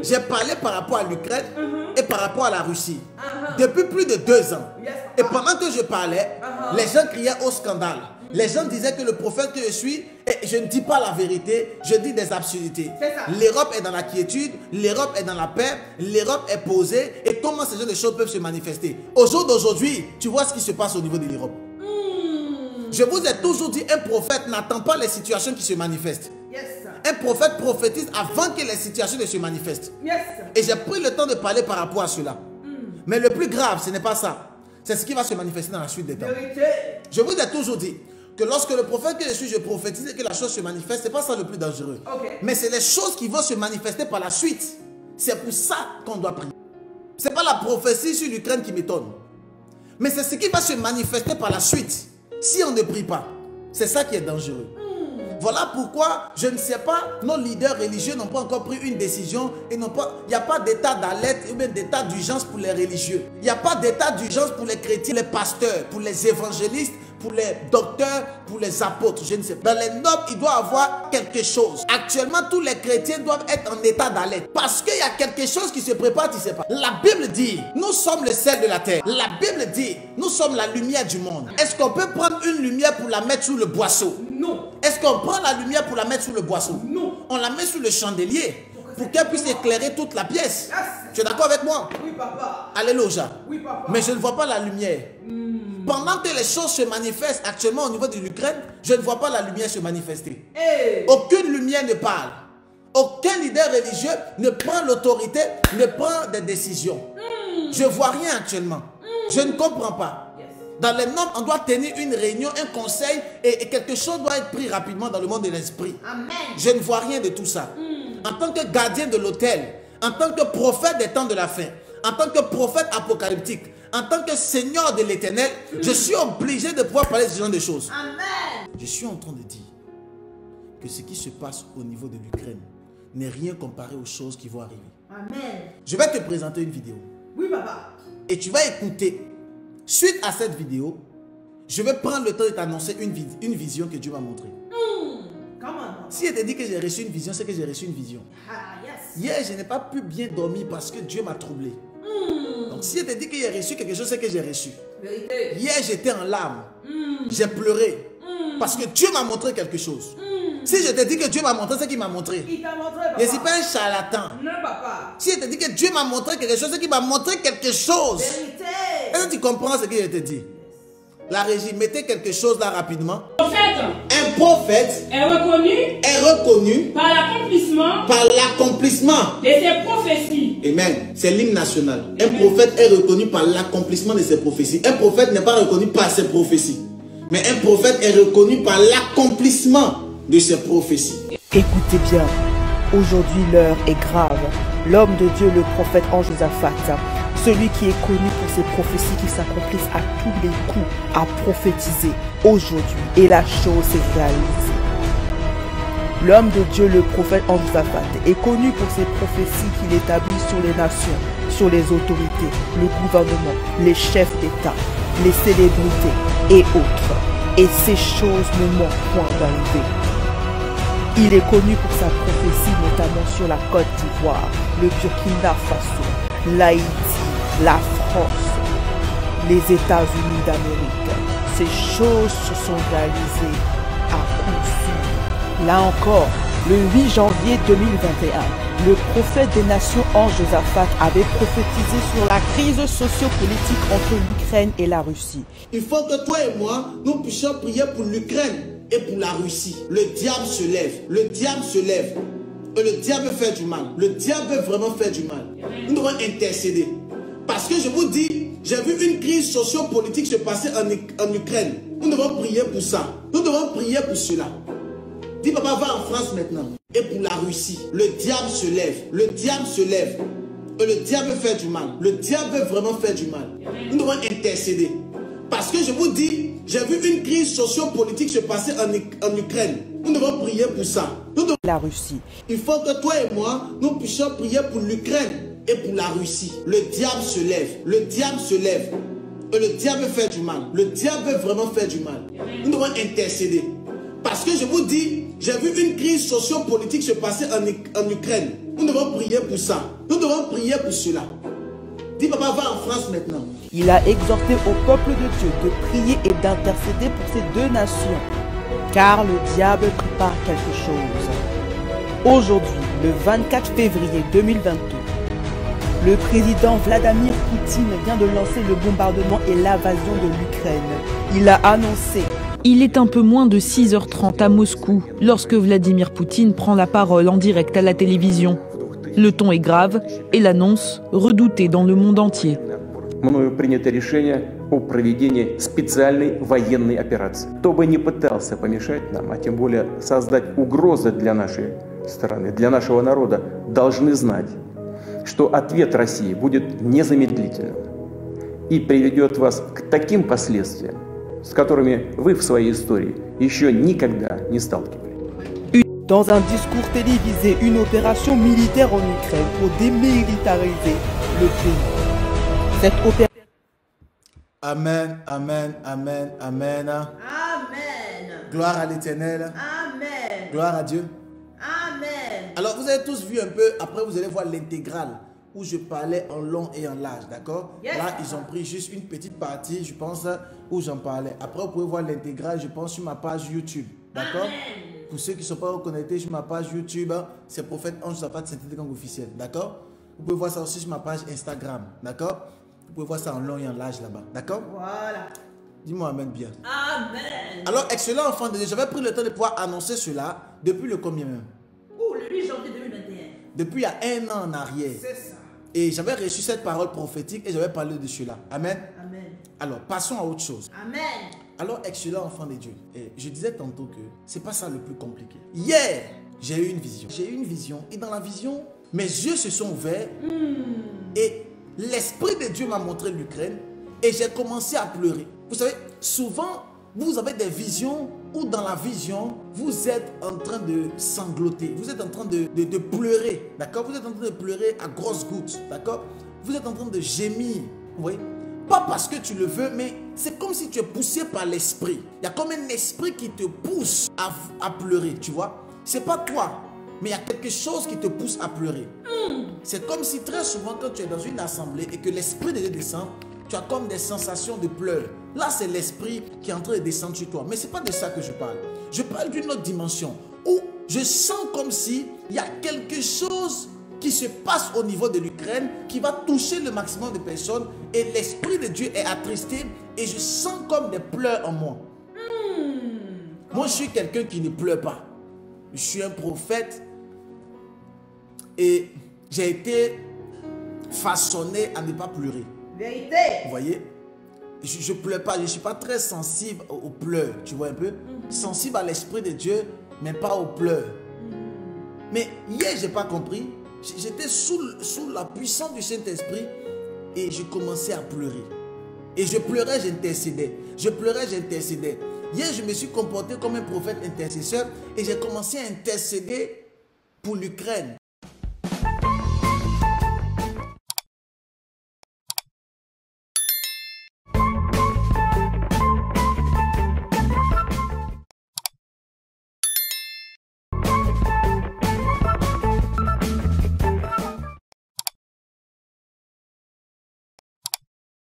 J'ai parlé par rapport à l'Ukraine et par rapport à la Russie. Depuis plus de 2 ans. Et pendant que je parlais, les gens criaient au scandale. Les gens disaient que le prophète que je suis, et je ne dis pas la vérité, je dis des absurdités. L'Europe est dans la quiétude, l'Europe est dans la paix, l'Europe est posée. Et comment ces genres de choses peuvent se manifester? Au jour d'aujourd'hui, tu vois ce qui se passe au niveau de l'Europe. Je vous ai toujours dit, un prophète n'attend pas les situations qui se manifestent. Un prophète prophétise avant que les situations ne se manifestent. Et j'ai pris le temps de parler par rapport à cela. Mais le plus grave, ce n'est pas ça. C'est ce qui va se manifester dans la suite des temps. Je vous ai toujours dit que lorsque le prophète que je suis, je prophétise et que la chose se manifeste, ce n'est pas ça le plus dangereux. Mais c'est les choses qui vont se manifester par la suite. C'est pour ça qu'on doit prier. Ce n'est pas la prophétie sur l'Ukraine qui m'étonne. Mais c'est ce qui va se manifester par la suite. Si on ne prie pas, c'est ça qui est dangereux. Voilà pourquoi, je ne sais pas, nos leaders religieux n'ont pas encore pris une décision et il n'y a pas d'état d'alerte ou bien d'état d'urgence pour les religieux. Il n'y a pas d'état d'urgence pour les chrétiens, les pasteurs, pour les évangélistes, pour les docteurs, pour les apôtres, je ne sais pas. Dans les nobles, il doit y avoir quelque chose. Actuellement, tous les chrétiens doivent être en état d'alerte. Parce qu'il y a quelque chose qui se prépare, tu ne sais pas. La Bible dit, nous sommes le sel de la terre. La Bible dit, nous sommes la lumière du monde. Est-ce qu'on peut prendre une lumière pour la mettre sous le boisseau? Non. Est-ce qu'on prend la lumière pour la mettre sous le boisseau? Non. On la met sous le chandelier pour qu'elle puisse éclairer toute la pièce. Tu es d'accord avec moi? Oui, papa. Alléluia. Oui, papa. Mais je ne vois pas la lumière. Pendant que les choses se manifestent actuellement au niveau de l'Ukraine, je ne vois pas la lumière se manifester. Aucune lumière ne parle. Aucun leader religieux ne prend l'autorité, ne prend des décisions. Je ne vois rien actuellement. Je ne comprends pas. Dans les normes, on doit tenir une réunion, un conseil et quelque chose doit être pris rapidement dans le monde de l'esprit. Je ne vois rien de tout ça. En tant que gardien de l'autel, en tant que prophète des temps de la fin, en tant que prophète apocalyptique, en tant que Seigneur de l'Éternel, je suis obligé de pouvoir parler de ce genre de choses. Je suis en train de dire que ce qui se passe au niveau de l'Ukraine n'est rien comparé aux choses qui vont arriver. Je vais te présenter une vidéo. Oui, papa. Et tu vas écouter. Suite à cette vidéo, je vais prendre le temps de t'annoncer une vision que Dieu m'a montrée. Si je te dis que j'ai reçu une vision, c'est que j'ai reçu une vision. Hier, je n'ai pas pu bien dormir parce que Dieu m'a troublé. Donc si je te dis que j'ai reçu quelque chose, c'est que j'ai reçu. Hier, j'étais en larmes. J'ai pleuré. Parce que Dieu m'a montré quelque chose. Si je te dis que Dieu m'a montré, c'est qu'il m'a montré. Il t'a montré, papa. Je ne suis pas un charlatan. Non, papa. Si je te dis que Dieu m'a montré quelque chose, c'est qu'il m'a montré quelque chose. Vérité. Est-ce que tu comprends ce que je te dis? La régie, mettez quelque chose là rapidement. Un prophète est reconnu par l'accomplissement de ses prophéties. Amen. C'est l'hymne national. Un prophète est reconnu par l'accomplissement de ses prophéties. Un prophète n'est pas reconnu par ses prophéties. Mais un prophète est reconnu par l'accomplissement de ses prophéties. Écoutez bien, aujourd'hui l'heure est grave. L'homme de Dieu, le prophète Josaphat, celui qui est connu pour ses prophéties qui s'accomplissent à tous les coups, a prophétisé aujourd'hui et la chose s'est réalisée. L'homme de Dieu, le prophète Josaphat, est connu pour ses prophéties qu'il établit sur les nations, sur les autorités, le gouvernement, les chefs d'État, les célébrités et autres. Et ces choses ne manquent point d'arriver. Il est connu pour sa prophétie, notamment sur la Côte d'Ivoire, le Burkina Faso, l'Haïti, la France, les États-Unis d'Amérique. Ces choses se sont réalisées à coup sûr. Là encore, le 8 janvier 2021, le prophète des nations Josaphat avait prophétisé sur la crise sociopolitique entre l'Ukraine et la Russie. Il faut que toi et moi, nous puissions prier pour l'Ukraine et pour la Russie. Le diable se lève, le diable se lève. Et le diable fait du mal. Le diable veut vraiment faire du mal. Nous devons intercéder. Parce que je vous dis, j'ai vu une crise sociopolitique se passer en Ukraine. Nous devons prier pour ça. Nous devons prier pour cela. Dis papa, va en France maintenant. Et pour la Russie, le diable se lève. Le diable se lève. Et le diable veut faire du mal. Le diable veut vraiment faire du mal. Nous devons intercéder. Parce que je vous dis, j'ai vu une crise sociopolitique se passer en Ukraine. Nous devons prier pour ça. La Russie. Il faut que toi et moi, nous puissions prier pour l'Ukraine et pour la Russie. Le diable se lève. Le diable se lève. Et le diable veut faire du mal. Le diable veut vraiment faire du mal. Nous devons intercéder. Parce que je vous dis, j'ai vu une crise sociopolitique se passer en Ukraine. Nous devons prier pour ça. Nous devons prier pour cela. Dis, papa, va en France maintenant. Il a exhorté au peuple de Dieu de prier et d'intercéder pour ces deux nations, car le diable prépare quelque chose. Aujourd'hui, le 24 février 2022, le président Vladimir Poutine vient de lancer le bombardement et l'invasion de l'Ukraine. Il a annoncé: il est un peu moins de 6h30 à Moscou lorsque Vladimir Poutine prend la parole en direct à la télévision. Le ton est grave et l'annonce redoutée dans le monde entier. Мною принято решение о проведении специальной военной операции. Кто бы ни пытался помешать нам, а тем более создать угрозы для нашей страны, для нашего народа, должны знать, что ответ России будет незамедлительным и приведет вас к таким последствиям, с которыми вы в своей истории еще никогда не сталкивались. Dans un discours télévisé, une opération militaire en Ukraine pour démilitariser le pays. Cette opération... Amen, amen, amen, amen. Amen. Gloire à l'Éternel. Amen. Gloire à Dieu. Amen. Alors, vous avez tous vu un peu, après vous allez voir l'intégrale où je parlais en long et en large, d'accord? Yes. Là, ils ont pris juste une petite partie, je pense, où j'en parlais. Après, vous pouvez voir l'intégrale, je pense, sur ma page YouTube, d'accord? Pour ceux qui ne sont pas connectés sur ma page YouTube, c'est Prophète Ange Josaphat Saint-Étienne Gang officiel, d'accord? Vous pouvez voir ça aussi sur ma page Instagram, d'accord? Vous pouvez voir ça en long et en large là-bas, d'accord? Voilà. Dis-moi Amen bien. Amen. Alors, excellent enfant de Dieu, j'avais pris le temps de pouvoir annoncer cela depuis le combien même? Oh, le 8 janvier 2021. Depuis il y a 1 an en arrière. C'est ça. Et j'avais reçu cette parole prophétique et j'avais parlé de cela. Amen. Amen. Alors, passons à autre chose. Amen. Alors, excellent enfant de Dieu. Et je disais tantôt que c'est pas ça le plus compliqué. Hier, j'ai eu une vision. J'ai eu une vision. Et dans la vision, mes yeux se sont ouverts. Et l'Esprit de Dieu m'a montré l'Ukraine. Et j'ai commencé à pleurer. Vous savez, souvent, vous avez des visions où dans la vision, vous êtes en train de sangloter. Vous êtes en train de pleurer. D'accord? Vous êtes en train de pleurer à grosses gouttes. D'accord? Vous êtes en train de gémir. Vous voyez? Pas parce que tu le veux, mais c'est comme si tu es poussé par l'esprit. Il y a comme un esprit qui te pousse à pleurer, tu vois. C'est pas toi, mais il y a quelque chose qui te pousse à pleurer. C'est comme si très souvent quand tu es dans une assemblée et que l'esprit de Dieu descend, tu as comme des sensations de pleurs. Là, c'est l'esprit qui est en train de descendre sur toi. Mais ce n'est pas de ça que je parle. Je parle d'une autre dimension où je sens comme si il y a quelque chose qui se passe au niveau de l'Ukraine, qui va toucher le maximum de personnes et l'Esprit de Dieu est attristé et je sens comme des pleurs en moi. Moi, je suis quelqu'un qui ne pleure pas. Je suis un prophète et j'ai été façonné à ne pas pleurer. Vérité. Vous voyez? Je ne pleure pas, je ne suis pas très sensible aux pleurs, tu vois un peu? Sensible à l'Esprit de Dieu, mais pas aux pleurs. Mais hier, je n'ai pas compris. J'étais sous la puissance du Saint-Esprit et je commençais à pleurer. Et je pleurais, j'intercédais. Je pleurais, j'intercédais. Hier, je me suis comporté comme un prophète intercesseur et j'ai commencé à intercéder pour l'Ukraine.